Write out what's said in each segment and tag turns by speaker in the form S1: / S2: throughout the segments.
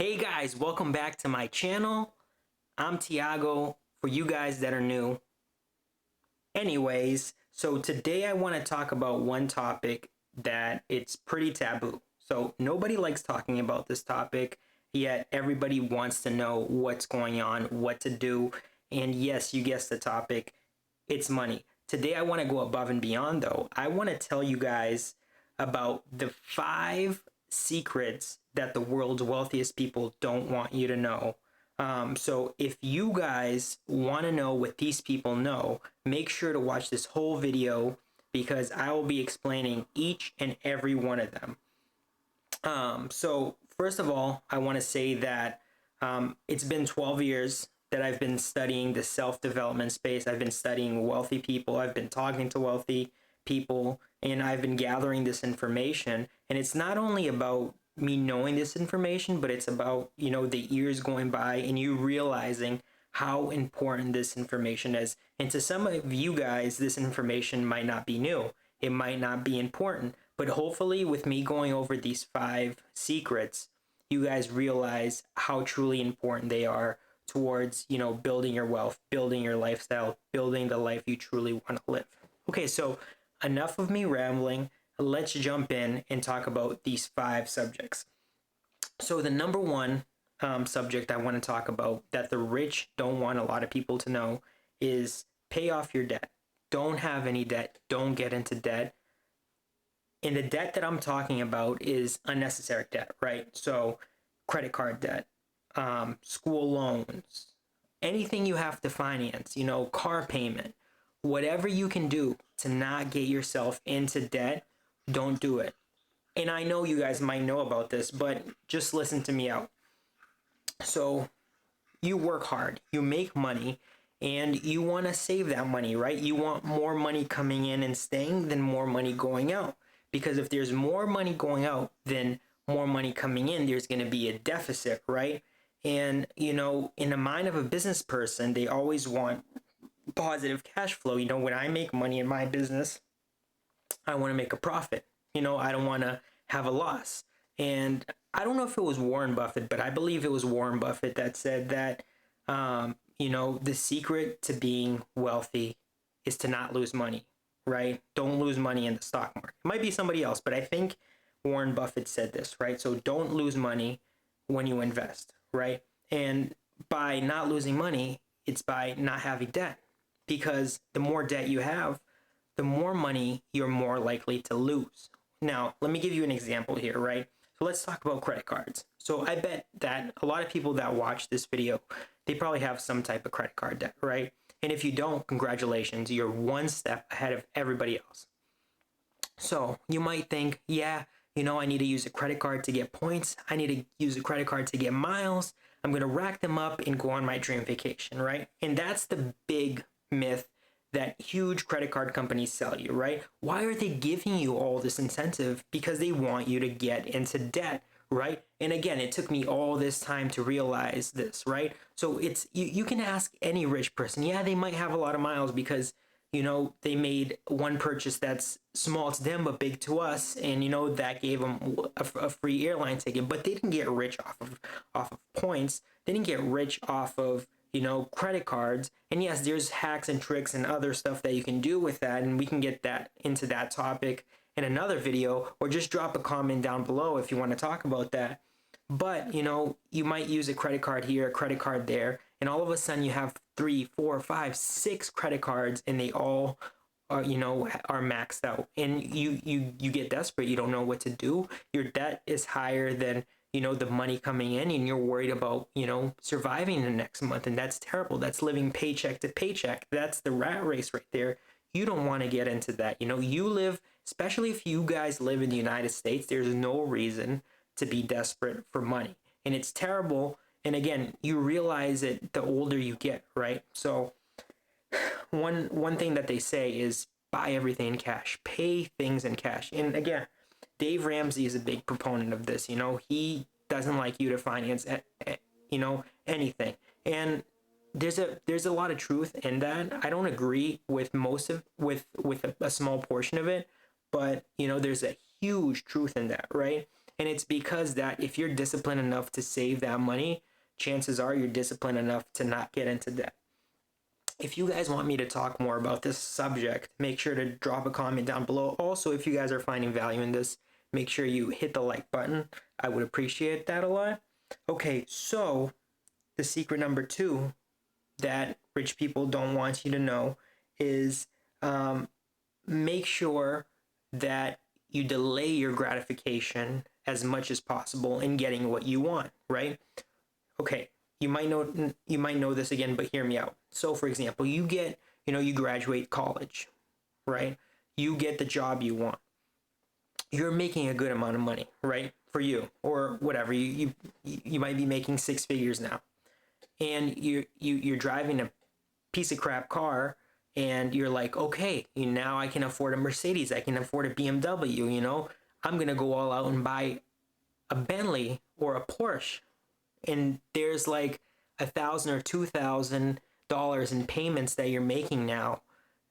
S1: Hey guys, welcome back to my channel. I'm Thiago for you guys that are new. Anyways, so today I want to talk about one topic that it's pretty taboo. So nobody likes talking about this topic, yet everybody wants to know what's going on, what to do. And yes, you guessed the topic, it's money. Today I want to go above and beyond though. I want to tell you guys about the 5 secrets that the world's wealthiest people don't want you to know. So if you guys want to know what these people know, make sure to watch this whole video because I will be explaining each and every one of them. So first of all, I want to say that it's been 12 years that I've been studying the self-development space. I've been studying wealthy people. I've been talking to wealthy people, and I've been gathering this information. And it's not only about me knowing this information, but it's about, the years going by and you realizing how important this information is. And to some of you guys, this information might not be new. It might not be important, but hopefully with me going over these 5 secrets, you guys realize how truly important they are towards, building your wealth, building your lifestyle, building the life you truly want to live. Okay, so enough of me rambling. Let's jump in and talk about these 5 subjects. So the number one subject I want to talk about that the rich don't want a lot of people to know is pay off your debt. Don't have any debt. Don't get into debt. And the debt that I'm talking about is unnecessary debt, right? So credit card debt, school loans, anything you have to finance, car payment, whatever you can do to not get yourself into debt, don't do it. And I know you guys might know about this, but just listen to me out. So you work hard, you make money, and you want to save that money, right? You want more money coming in and staying than more money going out. Because if there's more money going out than more money coming in, there's going to be a deficit, right? And, in the mind of a business person, they always want positive cash flow. When I make money in my business, I want to make a profit. I don't want to have a loss. And I don't know if it was Warren Buffett, but I believe it was Warren Buffett that said that, the secret to being wealthy is to not lose money, right? Don't lose money in the stock market. It might be somebody else, but I think Warren Buffett said this, right? So don't lose money when you invest, right? And by not losing money, it's by not having debt. Because the more debt you have, the more money you're more likely to lose. Now, let me give you an example here, right? So let's talk about credit cards. So I bet that a lot of people that watch this video, they probably have some type of credit card debt, right? And if you don't, congratulations, you're one step ahead of everybody else. So you might think, yeah, I need to use a credit card to get points. I need to use a credit card to get miles. I'm going to rack them up and go on my dream vacation, right? And that's the big myth that huge credit card companies sell you, right? Why are they giving you all this incentive? Because they want you to get into debt, right? And again, it took me all this time to realize this, right? So it's you can ask any rich person. Yeah, they might have a lot of miles because they made one purchase that's small to them but big to us, and that gave them a free airline ticket. But they didn't get rich off of points. They didn't get rich off of credit cards. And yes, there's hacks and tricks and other stuff that you can do with that, and we can get that into that topic in another video, or just drop a comment down below if you want to talk about that. But you might use a credit card here, a credit card there, and all of a sudden you have 3, 4, 5, 6 credit cards, and they all are maxed out, and you get desperate. You don't know what to do. Your debt is higher than the money coming in, and you're worried about surviving the next month, and that's terrible. That's living paycheck to paycheck. That's the rat race right there. You don't want to get into that. You live, especially if you guys live in the United States, there's no reason to be desperate for money, and it's terrible. And again, you realize it the older you get, right? So one thing that they say is buy everything in cash, pay things in cash. And again, Dave Ramsey is a big proponent of this. He doesn't like you to finance, anything. And there's a lot of truth in that. I don't agree with most of with a small portion of it, but there's a huge truth in that, right? And it's because that if you're disciplined enough to save that money, chances are you're disciplined enough to not get into debt. If you guys want me to talk more about this subject, make sure to drop a comment down below. Also, if you guys are finding value in this, make sure you hit the like button. I would appreciate that a lot. Okay, so the secret number 2 that rich people don't want you to know is make sure that you delay your gratification as much as possible in getting what you want, right? Okay, you might know this again, but hear me out. So for example, you graduate college, right? You get the job you want. You're making a good amount of money, right? For you or whatever. You might be making 6 figures now. And you're driving a piece of crap car, and you're like, okay, now I can afford a Mercedes, I can afford a BMW, I'm gonna go all out and buy a Bentley or a Porsche. And there's like $1,000 or $2,000 in payments that you're making now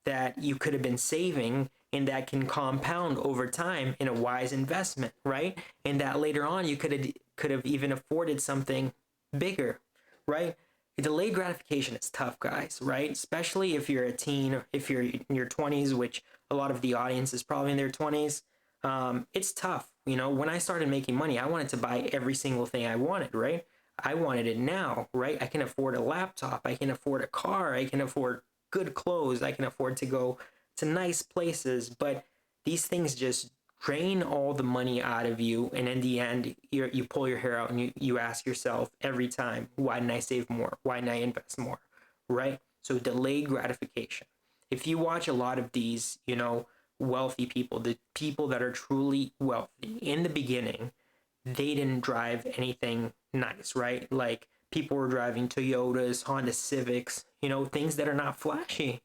S1: that you could have been saving, and that can compound over time in a wise investment, right? And that later on you could have even afforded something bigger, right? Delayed gratification is tough, guys, right? Especially if you're a teen or if you're in your 20s, which a lot of the audience is probably in their 20s. It's tough. When I started making money, I wanted to buy every single thing I wanted, right? I wanted it now, right? I can afford a laptop. I can afford a car. I can afford good clothes. I can afford to go to nice places. But these things just drain all the money out of you. And in the end, you pull your hair out and you ask yourself every time, why didn't I save more? Why didn't I invest more? Right? So delayed gratification. If you watch a lot of these, wealthy people, the people that are truly wealthy in the beginning, they didn't drive anything nice, right? Like people were driving Toyotas, Honda Civics, things that are not flashy,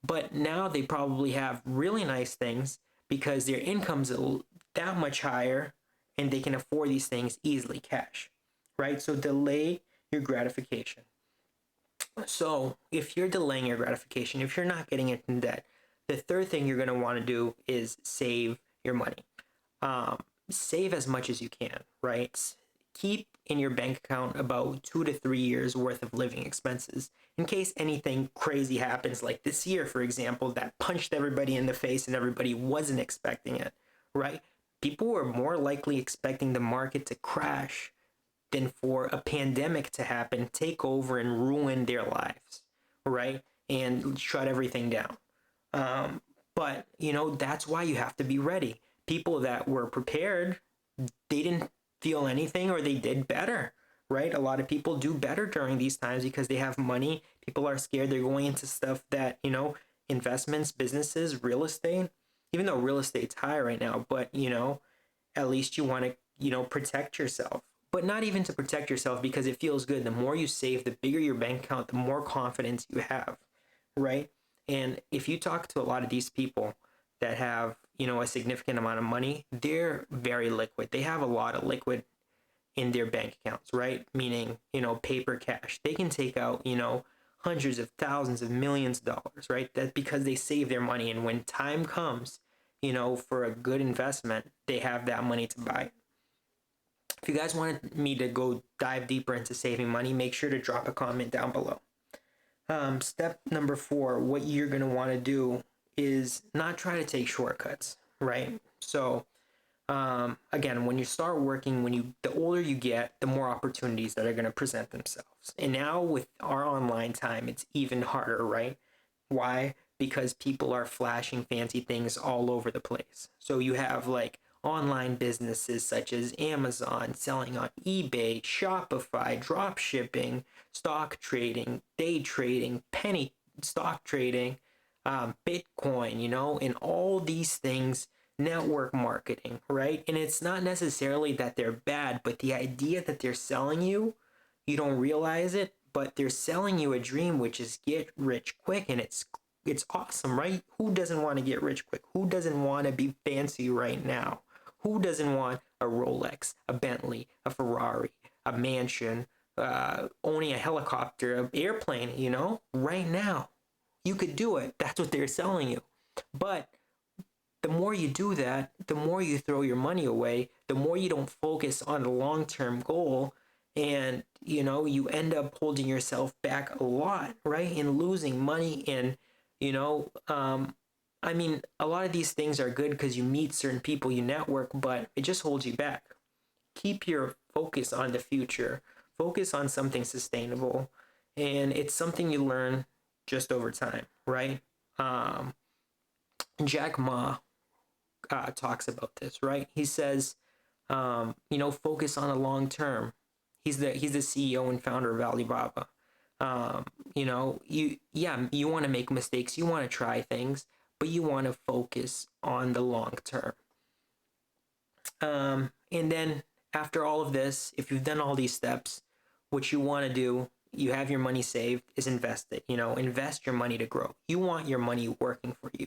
S1: but now they probably have really nice things because their income's that much higher and they can afford these things easily cash, right? So delay your gratification. So if you're delaying your gratification, if you're not getting into debt, the third thing you're going to want to do is save your money. Save as much as you can, right? Keep in your bank account about 2 to 3 years worth of living expenses in case anything crazy happens, like this year, for example, that punched everybody in the face and everybody wasn't expecting it, right? People were more likely expecting the market to crash than for a pandemic to happen, take over and ruin their lives, right? And shut everything down. But that's why you have to be ready. People that were prepared, they didn't feel anything or they did better, right? A lot of people do better during these times because they have money. People are scared. They're going into stuff that, investments, businesses, real estate, even though real estate's high right now, but, at least you want to, protect yourself. But not even to protect yourself because it feels good. The more you save, the bigger your bank account, the more confidence you have, right? And if you talk to a lot of these people that have, a significant amount of money, they're very liquid. They have a lot of liquid in their bank accounts, right? Meaning, paper cash. They can take out, hundreds of thousands of millions of dollars, right? That's because they save their money. And when time comes, for a good investment, they have that money to buy it. If you guys wanted me to go dive deeper into saving money, make sure to drop a comment down below. Step number 4, what you're going to want to do is not try to take shortcuts, right? So, again, when you start working, the older you get, the more opportunities that are going to present themselves. And now with our online time, it's even harder, right? Why? Because people are flashing fancy things all over the place. So you have like online businesses such as Amazon, selling on eBay, Shopify, drop shipping, stock trading, day trading, penny stock trading, Bitcoin, and all these things, network marketing, right? And it's not necessarily that they're bad, but the idea that they're selling you, you don't realize it, but they're selling you a dream, which is get rich quick, and it's awesome, right? Who doesn't want to get rich quick? Who doesn't want to be fancy right now? Who doesn't want a Rolex, a Bentley, a Ferrari, a mansion, owning a helicopter, an airplane, right now? You could do it. That's what they're selling you. But the more you do that, the more you throw your money away, the more you don't focus on the long-term goal, and you end up holding yourself back a lot, right? And losing money. And you know I mean, a lot of these things are good because you meet certain people, you network, but it just holds you back. Keep your focus on the future, focus on something sustainable, and it's something you learn just over time, right? um Jack Ma talks about this, right? He says, focus on the long term. He's the CEO and founder of Alibaba. You want to make mistakes, you want to try things, but you want to focus on the long term. And then after all of this, if you've done all these steps, what you want to do, you have your money saved, is invest it. Invest your money to grow. You want your money working for you.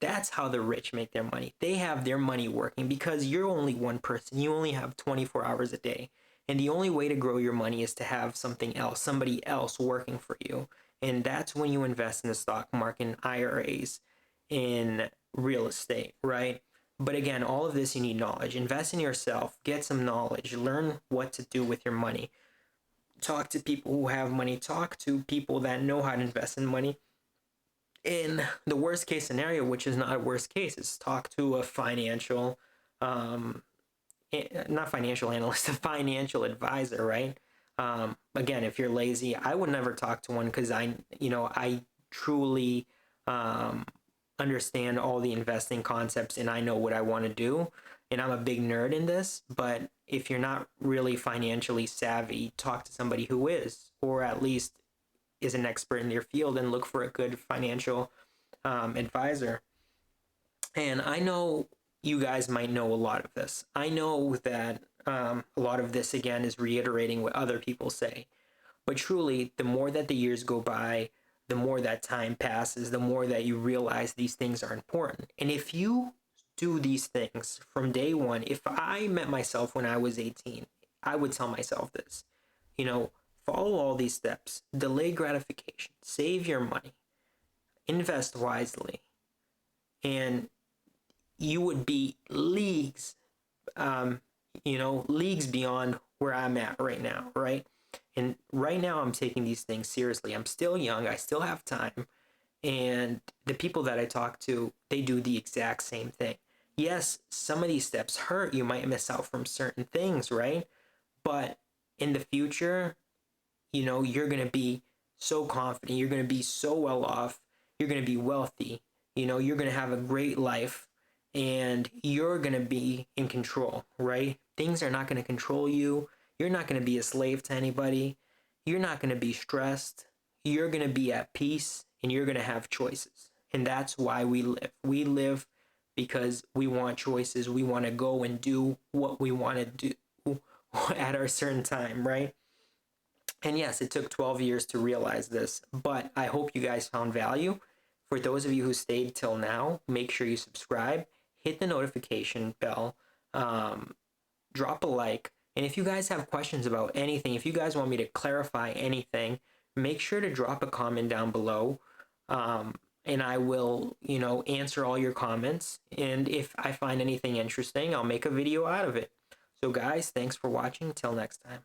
S1: That's how the rich make their money. They have their money working because you're only one person. You only have 24 hours a day. And the only way to grow your money is to have something else, somebody else working for you. And that's when you invest in the stock market, in IRAs, in real estate, right? But again, all of this, you need knowledge. Invest in yourself, get some knowledge, learn what to do with your money. Talk to people who have money, talk to people that know how to invest in money. In the worst case scenario, which is not a worst case, is talk to a financial, not financial analyst, a financial advisor, right? Again, if you're lazy, I would never talk to one because I truly understand all the investing concepts and I know what I want to do. And I'm a big nerd in this, but if you're not really financially savvy, talk to somebody who is, or at least is an expert in your field, and look for a good financial advisor. And I know you guys might know a lot of this. I know that a lot of this, again, is reiterating what other people say. But truly, the more that the years go by, the more that time passes, the more that you realize these things are important. And if you do these things from day one, if I met myself when I was 18, I would tell myself this, follow all these steps, delay gratification, save your money, invest wisely, and you would be leagues, leagues beyond where I'm at right now, right? And right now I'm taking these things seriously. I'm still young, I still have time, and the people that I talk to, they do the exact same thing. Yes, some of these steps hurt. You might miss out from certain things, right? But in the future, you're going to be so confident. You're going to be so well off. You're going to be wealthy. You're going to have a great life and you're going to be in control, right? Things are not going to control you. You're not going to be a slave to anybody. You're not going to be stressed. You're going to be at peace and you're going to have choices. And that's why we live. We live because we want choices. We want to go and do what we want to do at our certain time, right? And yes, it took 12 years to realize this, but I hope you guys found value. For those of you who stayed till now, make sure you subscribe, hit the notification bell, drop a like. And if you guys have questions about anything, if you guys want me to clarify anything, make sure to drop a comment down below. And I will, answer all your comments. And if I find anything interesting, I'll make a video out of it. So guys, thanks for watching. Till next time.